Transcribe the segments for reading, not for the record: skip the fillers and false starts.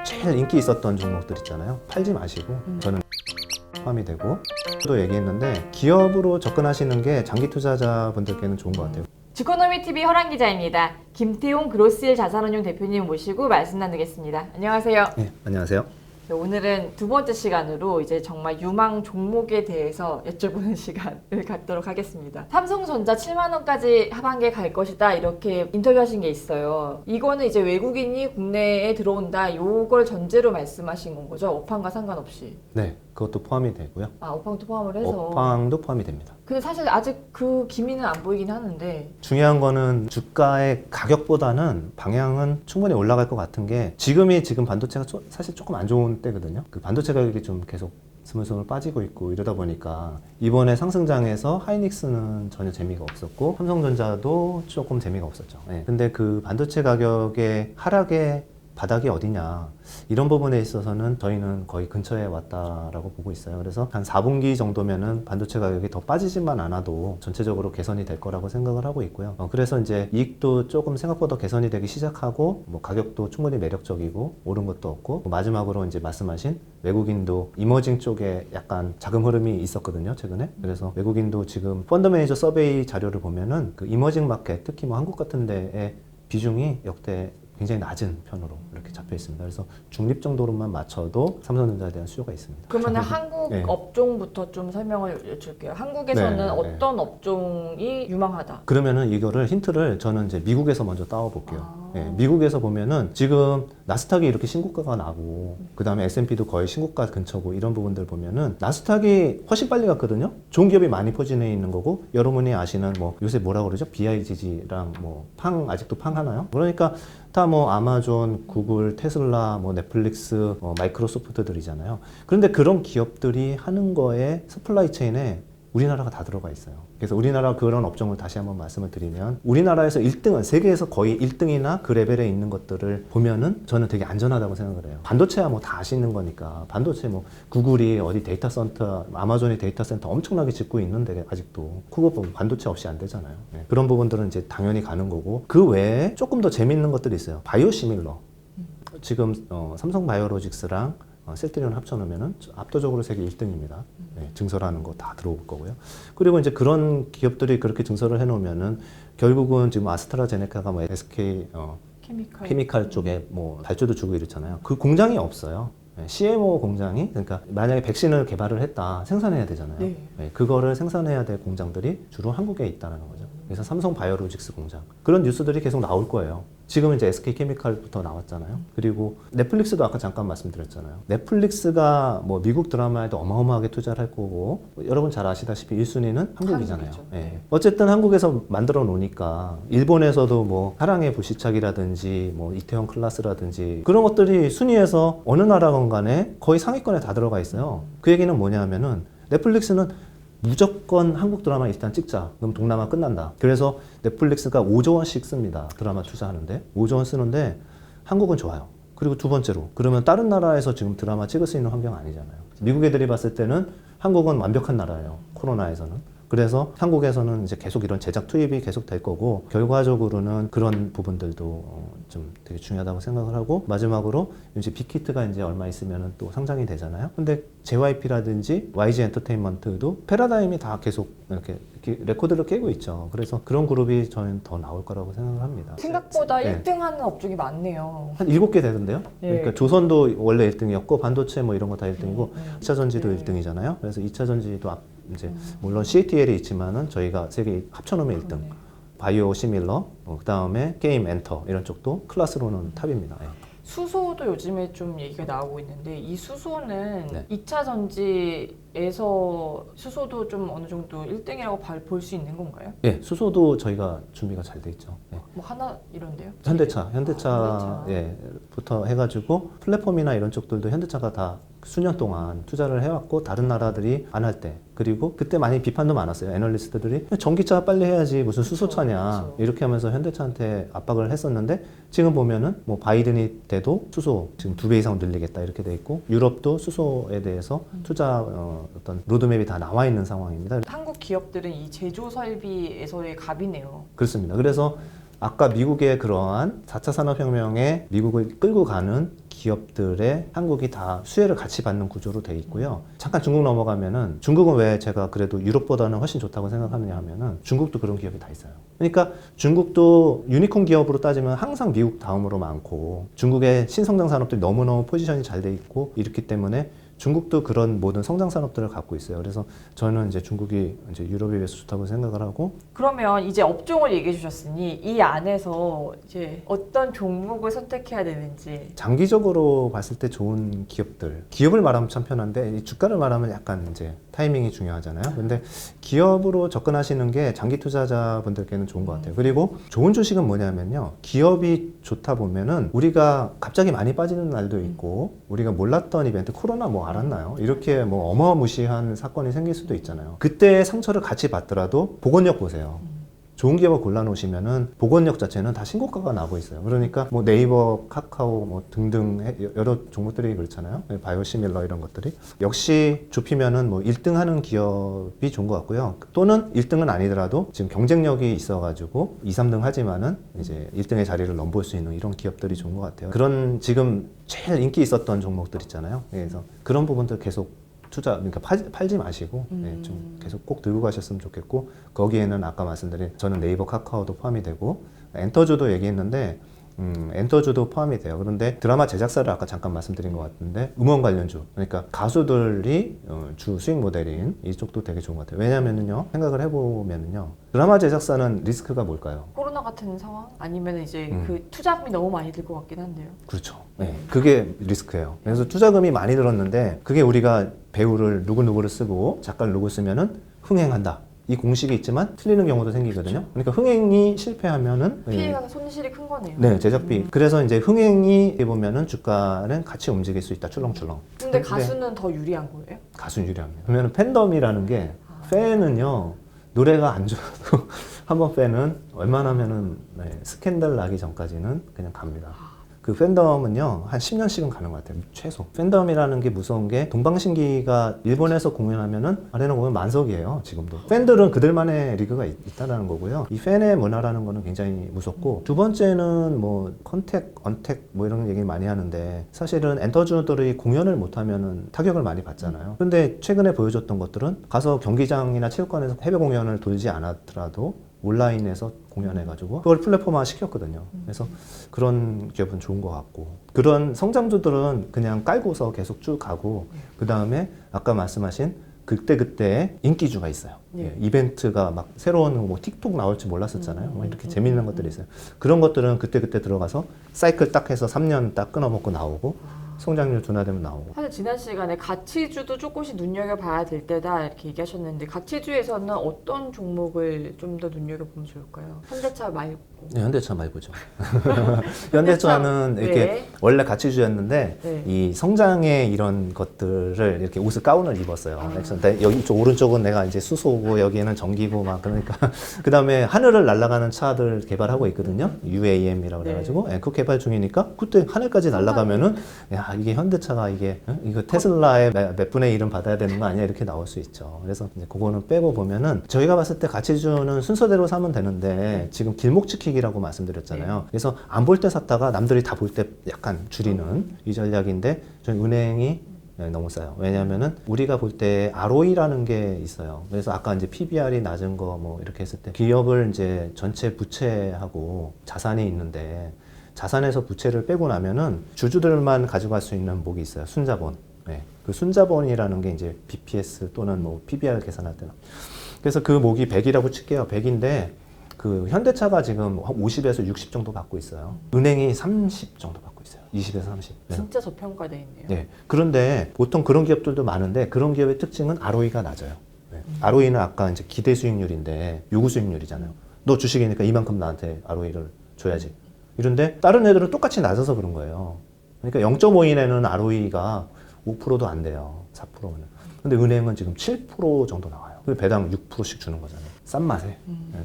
제일 인기 있었던 종목들 있잖아요. 팔지 마시고 저는 포함이 되고 또 얘기했는데 기업으로 접근하시는 게 장기 투자자분들께는 좋은 것 같아요. 주코노미TV 허란 기자입니다. 김태용 그로스힐 자산운용 대표님 모시고 말씀 나누겠습니다. 안녕하세요. 네, 안녕하세요. 오늘은 두 번째 시간으로 이제 정말 유망 종목에 대해서 여쭤보는 시간을 갖도록 하겠습니다. 삼성전자 7만 원까지 하반기에 갈 것이다 이렇게 인터뷰하신 게 있어요. 이거는 이제 외국인이 국내에 들어온다 요걸 전제로 말씀하신 건 거죠? 업황과 상관없이. 네, 그것도 포함이 되고요. 아, 업황도 포함을 해서. 업황도 포함이 됩니다. 근데 사실 아직 그 기미는 안 보이긴 하는데. 중요한 거는 주가의 가격보다는 방향은 충분히 올라갈 것 같은 게 지금 반도체가 사실 조금 안 좋은 때거든요. 그 반도체 가격이 좀 계속 스물스물 빠지고 있고 이러다 보니까 이번에 상승장에서 하이닉스는 전혀 재미가 없었고 삼성전자도 조금 재미가 없었죠. 네. 근데 그 반도체 가격의 하락의 바닥이 어디냐 이런 부분에 있어서는 저희는 거의 근처에 왔다라고 보고 있어요. 그래서 한 4분기 정도면은 반도체 가격이 더 빠지지만 않아도 전체적으로 개선이 될 거라고 생각을 하고 있고요. 그래서 이제 이익도 조금 생각보다 개선이 되기 시작하고 뭐 가격도 충분히 매력적이고 오른 것도 없고 마지막으로 이제 말씀하신 외국인도 이머징 쪽에 약간 자금 흐름이 있었거든요, 최근에. 그래서 외국인도 지금 펀드 매니저 서베이 자료를 보면은 그 이머징 마켓, 특히 뭐 한국 같은 데의 비중이 역대 굉장히 낮은 편으로 이렇게 잡혀 있습니다. 그래서 중립 정도로만 맞춰도 삼성전자에 대한 수요가 있습니다. 그러면 한국 네. 업종부터 좀 설명을 여쭐게요. 한국에서는 네, 어떤 업종이 유망하다? 그러면은 이거를 힌트를 저는 이제 미국에서 먼저 따와볼게요. 미국에서 보면은 지금 나스닥이 이렇게 신고가가 나고 그 다음에 S&P도 거의 신고가 근처고 이런 부분들 보면은 나스닥이 훨씬 빨리 갔거든요. 좋은 기업이 많이 포진해 있는 거고 여러분이 아시는 뭐 요새 뭐라 그러죠? BIGG랑 뭐 아직도 팡 하나요? 그러니까 다 뭐 아마존, 구글, 테슬라, 뭐 넷플릭스, 마이크로소프트들이잖아요. 그런데 그런 기업들이 하는 거에 서플라이 체인에 우리나라가 다 들어가 있어요. 그래서 우리나라 그런 업종을 다시 한번 말씀을 드리면 우리나라에서 1등은 세계에서 거의 1등이나 그 레벨에 있는 것들을 보면은 저는 되게 안전하다고 생각을 해요. 반도체야 뭐 다 아시는 거니까 반도체 뭐 구글이 어디 데이터 센터, 아마존이 데이터 센터 엄청나게 짓고 있는데 아직도 그거 반도체 없이 안 되잖아요. 네. 그런 부분들은 이제 당연히 가는 거고 그 외에 조금 더 재밌는 것들이 있어요. 바이오시밀러. 지금 삼성 바이오로직스랑 셀트리온 합쳐놓으면 압도적으로 세계 1등입니다. 네, 증설하는 거 다 들어올 거고요. 그리고 이제 그런 기업들이 그렇게 증설을 해놓으면은 결국은 지금 아스트라제네카가 뭐 SK 케미칼 쪽에 뭐 발주도 주고 이렇잖아요. 그 공장이 없어요. 네, CMO 공장이 그러니까 만약에 백신을 개발을 했다 생산해야 되잖아요. 네, 그거를 생산해야 될 공장들이 주로 한국에 있다는 거죠. 그래서 삼성 바이오로직스 공장 그런 뉴스들이 계속 나올 거예요. 지금 이제 SK 케미칼부터 나왔잖아요. 그리고 넷플릭스도 아까 잠깐 말씀드렸잖아요. 넷플릭스가 뭐 미국 드라마에도 어마어마하게 투자를 할 거고 여러분 잘 아시다시피 1순위는 한국이잖아요. 네. 어쨌든 한국에서 만들어 놓으니까 일본에서도 뭐 사랑의 불시착이라든지 뭐 이태원 클라스라든지 그런 것들이 순위에서 어느 나라건 간에 거의 상위권에 다 들어가 있어요. 그 얘기는 뭐냐면은 넷플릭스는 무조건 한국 드라마 일단 찍자. 그럼 동남아 끝난다. 그래서 넷플릭스가 5조 원씩 씁니다. 드라마 투자하는데. 5조 원 쓰는데 한국은 좋아요. 그리고 두 번째로 그러면 다른 나라에서 지금 드라마 찍을 수 있는 환경 아니잖아요. 미국 애들이 봤을 때는 한국은 완벽한 나라예요. 코로나에서는. 그래서 한국에서는 이제 계속 이런 제작 투입이 계속 될 거고 결과적으로는 그런 부분들도 좀 되게 중요하다고 생각을 하고 마지막으로 이제 빅히트가 이제 얼마 있으면 또 상장이 되잖아요. 근데 JYP라든지 YG 엔터테인먼트도 패러다임이 다 계속 이렇게 레코드를 깨고 있죠. 그래서 그런 그룹이 저는 더 나올 거라고 생각을 합니다. 생각보다 네. 1등 하는 업종이 많네요. 한 7개 되던데요? 네. 그러니까 조선도 원래 1등이었고 반도체 뭐 이런 거 다 1등이고 2차 전지도 1등이잖아요. 그래서 2차 전지도 이제 물론 CATL이 있지만은 저희가 세계 합쳐놓으면 1등. 바이오 시밀러, 그 다음에 게임 엔터 이런 쪽도 클래스로는 탑입니다. 네. 수소도 요즘에 좀 얘기가 나오고 있는데 이 수소는 네. 2차 전지에서 수소도 좀 어느 정도 1등이라고 볼 수 있는 건가요? 예, 수소도 저희가 준비가 잘 돼 있죠. 예. 뭐 하나 이런데요? 현대차 부터 해가지고 플랫폼이나 이런 쪽들도 현대차가 다 수년 동안 투자를 해왔고 다른 나라들이 안 할 때 그리고 그때 많이 비판도 많았어요. 애널리스트들이 전기차 빨리 해야지 무슨 수소차냐 그쵸. 이렇게 하면서 현대차한테 압박을 했었는데 지금 보면은 뭐 바이든이 돼도 수소 지금 2배 이상 늘리겠다 이렇게 돼 있고 유럽도 수소에 대해서 투자 어떤 로드맵이 다 나와 있는 상황입니다. 한국 기업들은 이 제조 설비에서의 갑이네요. 그렇습니다. 그래서 아까 미국의 그러한 4차 산업혁명에 미국을 끌고 가는 기업들의 한국이 다 수혜를 같이 받는 구조로 돼 있고요. 잠깐 중국 넘어가면은 중국은 왜 제가 그래도 유럽보다는 훨씬 좋다고 생각하느냐 하면은 중국도 그런 기업이 다 있어요. 그러니까 중국도 유니콘 기업으로 따지면 항상 미국 다음으로 많고 중국의 신성장 산업들이 너무너무 포지션이 잘 돼 있고 이렇기 때문에 중국도 그런 모든 성장 산업들을 갖고 있어요. 그래서 저는 이제 중국이 이제 유럽에 비해서 좋다고 생각을 하고. 그러면 이제 업종을 얘기해 주셨으니 이 안에서 이제 어떤 종목을 선택해야 되는지. 장기적으로 봤을 때 좋은 기업들. 기업을 말하면 참 편한데 이 주가를 말하면 약간 이제 타이밍이 중요하잖아요. 근데 기업으로 접근하시는 게 장기 투자자분들께는 좋은 것 같아요. 그리고 좋은 주식은 뭐냐면요. 기업이 좋다 보면은 우리가 갑자기 많이 빠지는 날도 있고 우리가 몰랐던 이벤트 코로나 뭐 알았나요? 이렇게 뭐 어마무시한 사건이 생길 수도 있잖아요. 그때 상처를 같이 받더라도 복원력 보세요. 좋은 기업을 골라놓으시면은 복원력 자체는 다 신고가가 나고 있어요. 그러니까 뭐 네이버, 카카오 뭐 등등 여러 종목들이 그렇잖아요. 바이오시밀러 이런 것들이. 역시 좁히면은 뭐 1등 하는 기업이 좋은 것 같고요. 또는 1등은 아니더라도 지금 경쟁력이 있어가지고 2, 3등 하지만은 이제 1등의 자리를 넘볼 수 있는 이런 기업들이 좋은 것 같아요. 그런 지금 제일 인기 있었던 종목들 있잖아요. 그래서 그런 부분들 계속 투자, 그러니까 팔지 마시고 좀 계속 꼭 들고 가셨으면 좋겠고 거기에는 아까 말씀드린 저는 네이버, 카카오도 포함이 되고 엔터주도 얘기했는데 엔터주도 포함이 돼요. 그런데 드라마 제작사를 아까 잠깐 말씀드린 것 같은데 음원 관련주, 그러니까 가수들이 주 수익 모델인 이쪽도 되게 좋은 것 같아요. 왜냐면은요, 생각을 해보면은요, 드라마 제작사는 리스크가 뭘까요? 코로나 같은 상황? 아니면 이제 그 투자금이 너무 많이 들 것 같긴 한데요. 그렇죠. 네, 그게 리스크예요. 그래서 투자금이 많이 들었는데 그게 우리가 배우를 누구누구를 쓰고 작가를 누구 쓰면은 흥행한다. 이 공식이 있지만 틀리는 경우도 생기거든요. 그러니까 흥행이 실패하면은 피해가 손실이 큰 거네요. 네, 제작비. 그래서 이제 흥행이 보면은 주가는 같이 움직일 수 있다. 출렁출렁. 근데 가수는 더 유리한 거예요? 가수는 유리합니다. 그러면 팬덤이라는 게 팬은요, 노래가 안 좋아도 한번 팬은 웬만하면은 스캔들 나기 전까지는 그냥 갑니다. 그 팬덤은요, 한 10년씩은 가는 것 같아요. 최소. 팬덤이라는 게 무서운 게 동방신기가 일본에서 공연하면은 아레나 공연 만석이에요. 지금도. 팬들은 그들만의 리그가 있다는 거고요. 이 팬의 문화라는 거는 굉장히 무섭고, 두 번째는 뭐 컨택, 언택 뭐 이런 얘기 많이 하는데 사실은 엔터주들이 공연을 못하면은 타격을 많이 받잖아요. 근데 최근에 보여줬던 것들은 가서 경기장이나 체육관에서 해외 공연을 돌지 않았더라도 온라인에서 공연해가지고 그걸 플랫폼화 시켰거든요. 그래서 그런 기업은 좋은 것 같고, 그런 성장주들은 그냥 깔고서 계속 쭉 가고, 그 다음에 아까 말씀하신 그때 인기주가 있어요. 네. 이벤트가 막 새로운 뭐 틱톡 나올지 몰랐었잖아요. 뭐 이렇게 재밌는 것들이 있어요. 그런 것들은 그때 들어가서 사이클 딱 해서 3년 딱 끊어먹고 나오고, 성장률 둔화되면 나오고. 사실 지난 시간에 가치주도 조금씩 눈여겨봐야 될 때다 이렇게 얘기하셨는데, 가치주에서는 어떤 종목을 좀 더 눈여겨보면 좋을까요? 현대차 말고. 네, 현대차 많이 보죠. 현대차는 이렇게 네. 원래 가치주였는데 네. 이 성장의 이런 것들을 이렇게 옷을 가운을 입었어요. 그래서 여기 이쪽 오른쪽은 내가 이제 수소고 여기에는 전기고 막 그러니까 그 다음에 하늘을 날아가는 차들 개발하고 있거든요. UAM이라고 그래가지고 그거 개발 중이니까 그때 하늘까지 날아가면은 야 이게 현대차가 이게 이거 테슬라의 몇 분의 1은 받아야 되는 거 아니야 이렇게 나올 수 있죠. 그래서 이제 그거는 빼고 보면은 저희가 봤을 때 가치주는 순서대로 사면 되는데 지금 길목 지키기라고 말씀드렸잖아요. 그래서 안 볼 때 샀다가 남들이 다 볼 때 약간 줄이는 이 전략인데 저희 은행이 너무 싸요. 왜냐면은 우리가 볼 때 ROE라는 게 있어요. 그래서 아까 이제 PBR이 낮은 거 뭐 이렇게 했을 때 기업을 이제 전체 부채하고 자산이 있는데 자산에서 부채를 빼고 나면은 주주들만 가져갈 수 있는 목이 있어요. 순자본. 네. 그 순자본이라는 게 이제 BPS 또는 뭐 PBR 계산할 때는. 그래서 그 목이 100이라고 칠게요. 100인데 그 현대차가 지금 50에서 60 정도 받고 있어요. 은행이 30 정도 받고 있어요. 20에서 30. 네. 진짜 저평가돼 있네요. 네. 그런데 보통 그런 기업들도 많은데 그런 기업의 특징은 ROE가 낮아요. 네. ROE는 아까 이제 기대 수익률인데 요구 수익률이잖아요. 너 주식이니까 이만큼 나한테 ROE를 줘야지. 이런데 다른 애들은 똑같이 낮아서 그런 거예요. 그러니까 0.5인에는 ROE가 5%도 안 돼요. 4%는. 근데 은행은 지금 7% 정도 나와요. 배당 6%씩 주는 거잖아요. 싼 맛에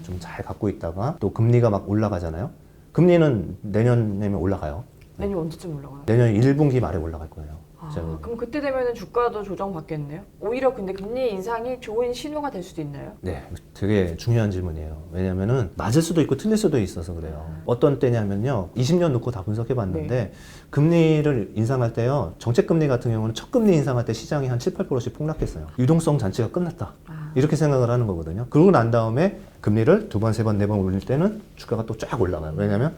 좀 잘 갖고 있다가 또 금리가 막 올라가잖아요. 금리는 내년에면 올라가요. 내년 언제쯤 올라가요? 내년 1분기 말에 올라갈 거예요. 제가 그럼 그때 되면 주가도 조정받겠네요? 오히려 근데 금리 인상이 좋은 신호가 될 수도 있나요? 네, 되게 중요한 질문이에요. 왜냐면은 맞을 수도 있고 틀릴 수도 있어서 그래요. 어떤 때냐면요, 20년 놓고 다 분석해봤는데 금리를 인상할 때요, 정책금리 같은 경우는 첫 금리 인상할 때 시장이 한 7, 8%씩 폭락했어요. 유동성 잔치가 끝났다. 이렇게 생각을 하는 거거든요. 그러고 난 다음에 금리를 두 번, 세 번, 네 번 올릴 때는 주가가 또 쫙 올라가요. 왜냐면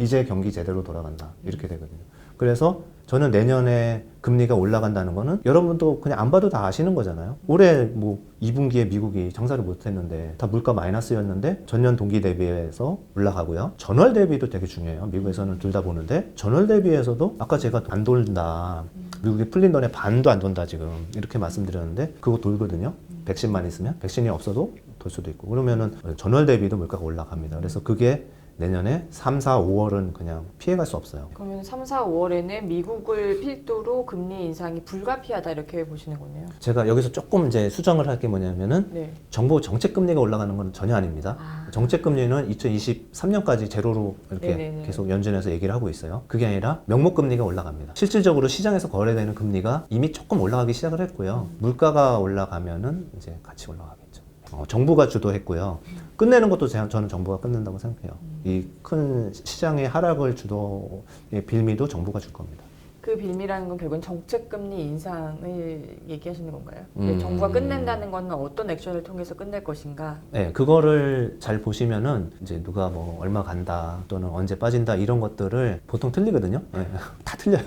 이제 경기 제대로 돌아간다. 이렇게 되거든요. 그래서 저는 내년에 금리가 올라간다는 거는 여러분도 그냥 안 봐도 다 아시는 거잖아요. 올해 뭐 2분기에 미국이 장사를 못 했는데 다 물가 마이너스였는데 전년 동기 대비해서 올라가고요. 전월 대비도 되게 중요해요. 미국에서는 둘 다 보는데 전월 대비해서도 아까 제가 안 돈다. 미국이 풀린 돈의 반도 안 돈다 지금 이렇게 말씀드렸는데 그거 돌거든요. 백신만 있으면 백신이 없어도 돌 수도 있고 그러면은 전월 대비도 물가가 올라갑니다. 그래서 그게 내년에 3, 4, 5월은 그냥 피해갈 수 없어요. 그러면 3, 4, 5월에는 미국을 필두로 금리 인상이 불가피하다 이렇게 보시는 거네요. 제가 여기서 조금 이제 수정을 할 게 뭐냐면은 네. 정부 정책 금리가 올라가는 건 전혀 아닙니다. 정책 금리는 2023년까지 제로로 이렇게 네네네. 계속 연준해서 얘기를 하고 있어요. 그게 아니라 명목 금리가 올라갑니다. 실질적으로 시장에서 거래되는 금리가 이미 조금 올라가기 시작을 했고요. 물가가 올라가면은 이제 같이 올라가겠죠. 정부가 주도했고요. 끝내는 것도 저는 정부가 끝낸다고 생각해요. 이 큰 시장의 하락을 주도의 빌미도 정부가 줄 겁니다. 그 빌미라는 건 결국은 정책금리 인상을 얘기하시는 건가요? 정부가 끝낸다는 건 어떤 액션을 통해서 끝낼 것인가? 네, 그거를 잘 보시면은 이제 누가 뭐 얼마 간다 또는 언제 빠진다 이런 것들을 보통 틀리거든요. 네, 다 틀려요.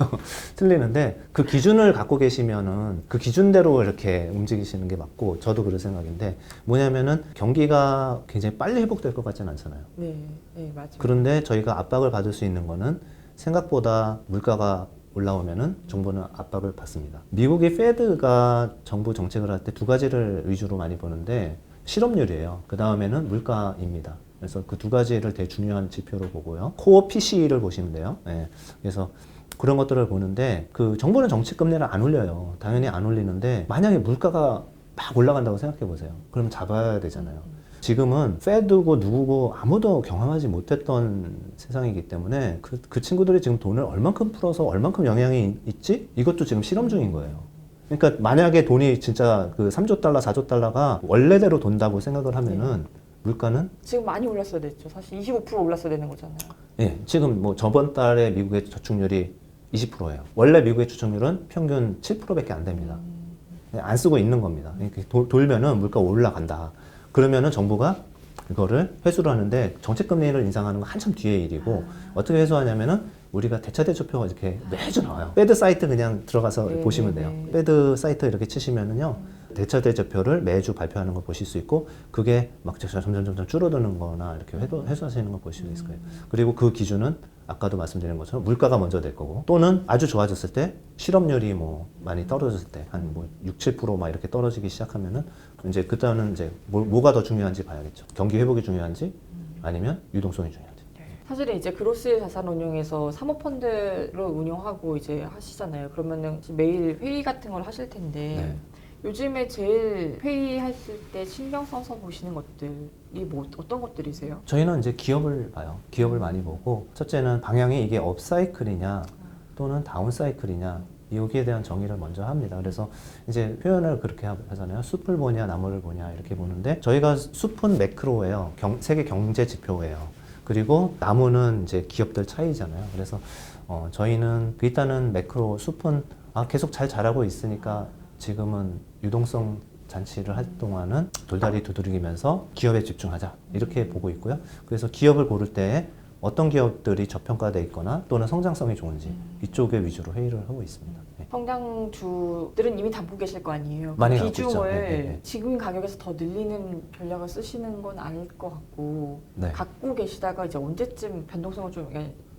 틀리는데 그 기준을 갖고 계시면은 그 기준대로 이렇게 움직이시는 게 맞고 저도 그런 생각인데 뭐냐면은 경기가 굉장히 빨리 회복될 것 같지는 않잖아요. 네, 네 맞아요. 그런데 저희가 압박을 받을 수 있는 거는 생각보다 물가가 올라오면은 정부는 압박을 받습니다. 미국의 페드가 정부 정책을 할 때 두 가지를 위주로 많이 보는데 실업률이에요. 그 다음에는 물가입니다. 그래서 그 두 가지를 되게 중요한 지표로 보고요. 코어 PC를 보시면 돼요. 네. 그래서 그런 것들을 보는데 그 정부는 정책 금리를 안 올려요. 당연히 안 올리는데 만약에 물가가 막 올라간다고 생각해 보세요. 그러면 잡아야 되잖아요. 지금은 페드고 누구고 아무도 경험하지 못했던 세상이기 때문에 그 친구들이 지금 돈을 얼만큼 풀어서 얼만큼 영향이 있지? 이것도 지금 실험 중인 거예요. 그러니까 만약에 돈이 진짜 그 3조 달러, 4조 달러가 원래대로 돈다고 생각을 하면은 물가는 지금 많이 올랐어야 됐죠. 사실 25% 올랐어야 되는 거잖아요. 예, 지금 뭐 저번 달에 미국의 저축률이 20%예요. 원래 미국의 저축률은 평균 7%밖에 안 됩니다. 안 쓰고 있는 겁니다. 이렇게 돌면은 물가 올라간다. 그러면은 정부가 이거를 회수를 하는데 정책금리를 인상하는 건 한참 뒤의 일이고 어떻게 회수하냐면은 우리가 대차대조표가 이렇게 매주 나와요. 페드 사이트 그냥 들어가서 보시면 돼요. 페드 사이트 이렇게 치시면은요. 대차대조표를 매주 발표하는 걸 보실 수 있고 그게 막 점점 줄어드는 거나 이렇게 회수하시는 걸 보실 수 있을 거예요. 그리고 그 기준은 아까도 말씀드린 것처럼 물가가 먼저 될 거고 또는 아주 좋아졌을 때 실업률이 뭐 많이 떨어졌을 때 한 뭐 6, 7%막 이렇게 떨어지기 시작하면은 이제 그때는 이제 뭐가 더 중요한지 봐야겠죠. 경기 회복이 중요한지 아니면 유동성이 중요한지. 사실은 이제 그로스 자산 운용에서 사모펀드를 운용하고 이제 하시잖아요. 그러면은 매일 회의 같은 걸 하실 텐데 네. 요즘에 제일 회의했을 때 신경 써서 보시는 것들이 뭐 어떤 것들이세요? 저희는 이제 기업을 봐요. 기업을 많이 보고 첫째는 방향이 이게 업사이클이냐 또는 다운사이클이냐 여기에 대한 정의를 먼저 합니다. 그래서 이제 표현을 그렇게 하잖아요. 숲을 보냐 나무를 보냐 이렇게 보는데 저희가 숲은 매크로예요. 세계 경제 지표예요. 그리고 나무는 이제 기업들 차이잖아요. 그래서 저희는 일단은 매크로 숲은 계속 잘 자라고 있으니까 지금은 유동성 잔치를 할 동안은 돌다리 두드리면서 기업에 집중하자 이렇게 보고 있고요. 그래서 기업을 고를 때 어떤 기업들이 저평가돼 있거나 또는 성장성이 좋은지 이쪽에 위주로 회의를 하고 있습니다. 네. 성장주들은 이미 담고 계실 거 아니에요. 많이 그 갖고 있죠. 비중을 네. 지금 가격에서 더 늘리는 전략을 쓰시는 건 아닐 것 같고 네. 갖고 계시다가 이제 언제쯤 변동성을 좀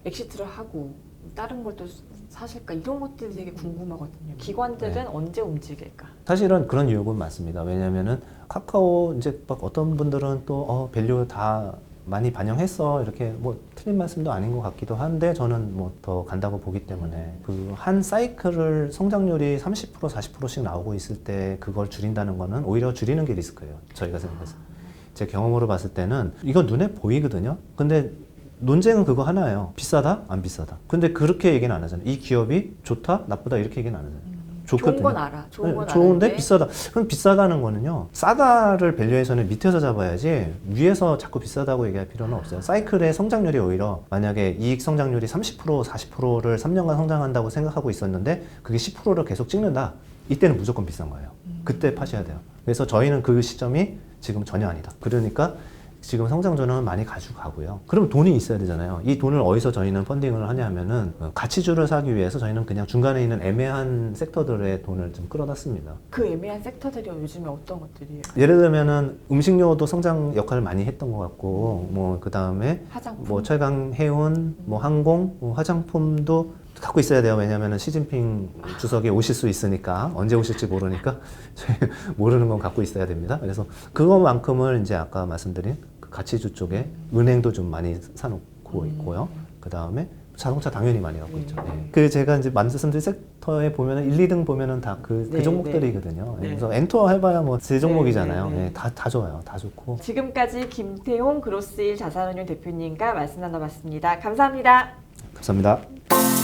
엑시트를 하고 다른 걸 또 사실까 이런 것들이 되게 궁금하거든요. 기관들은 언제 움직일까? 사실은 그런 유혹은 많습니다. 왜냐면은 카카오 이제 막 어떤 분들은 또 밸류 다 많이 반영했어 이렇게 뭐 틀린 말씀도 아닌 것 같기도 한데 저는 뭐 더 간다고 보기 때문에 그 한 사이클을 성장률이 30% 40%씩 나오고 있을 때 그걸 줄인다는 거는 오히려 줄이는 게 리스크예요. 저희가 생각해서 제 경험으로 봤을 때는 이거 눈에 보이거든요. 근데 논쟁은 그거 하나예요. 비싸다? 안 비싸다. 근데 그렇게 얘기는 안 하잖아요. 이 기업이 좋다? 나쁘다? 이렇게 얘기는 안 하잖아요. 좋은 건 알아. 좋은 건 좋은데 아는데. 비싸다. 그럼 비싸다는 거는요. 싸다를 밸류에이션을 밑에서 잡아야지 위에서 자꾸 비싸다고 얘기할 필요는 없어요. 사이클의 성장률이 오히려 만약에 이익 성장률이 30%, 40%를 3년간 성장한다고 생각하고 있었는데 그게 10%를 계속 찍는다. 이때는 무조건 비싼 거예요. 그때 파셔야 돼요. 그래서 저희는 그 시점이 지금 전혀 아니다. 그러니까 지금 성장주는 많이 가지고 가고요. 그럼 돈이 있어야 되잖아요. 이 돈을 어디서 저희는 펀딩을 하냐 하면은 가치주를 사기 위해서 저희는 그냥 중간에 있는 애매한 섹터들의 돈을 좀 끌어다 씁니다. 그 애매한 섹터들이 요즘에 어떤 것들이에요? 예를 들면은 음식료도 성장 역할을 많이 했던 것 같고, 뭐 그 다음에 화장품. 뭐 철강, 해운, 뭐 항공, 뭐 화장품도 갖고 있어야 돼요. 왜냐면은 시진핑 주석이 오실 수 있으니까 언제 오실지 모르니까 저희 모르는 건 갖고 있어야 됩니다. 그래서 그거만큼을 이제 아까 말씀드린 그 가치주 쪽에 은행도 좀 많이 사놓고 있고요. 그 다음에 자동차 당연히 많이 갖고 있죠. 네. 그 제가 이제 말씀드린 섹터에 보면은 1, 2등 보면은 다 그 네, 종목들이거든요. 네. 그래서 엔터 해봐야 뭐 세 종목이잖아요. 네, 네, 네. 네, 다 좋아요. 다 좋고. 지금까지 김태용 그로스일 자산운용 대표님과 말씀 나눠봤습니다. 감사합니다. 감사합니다.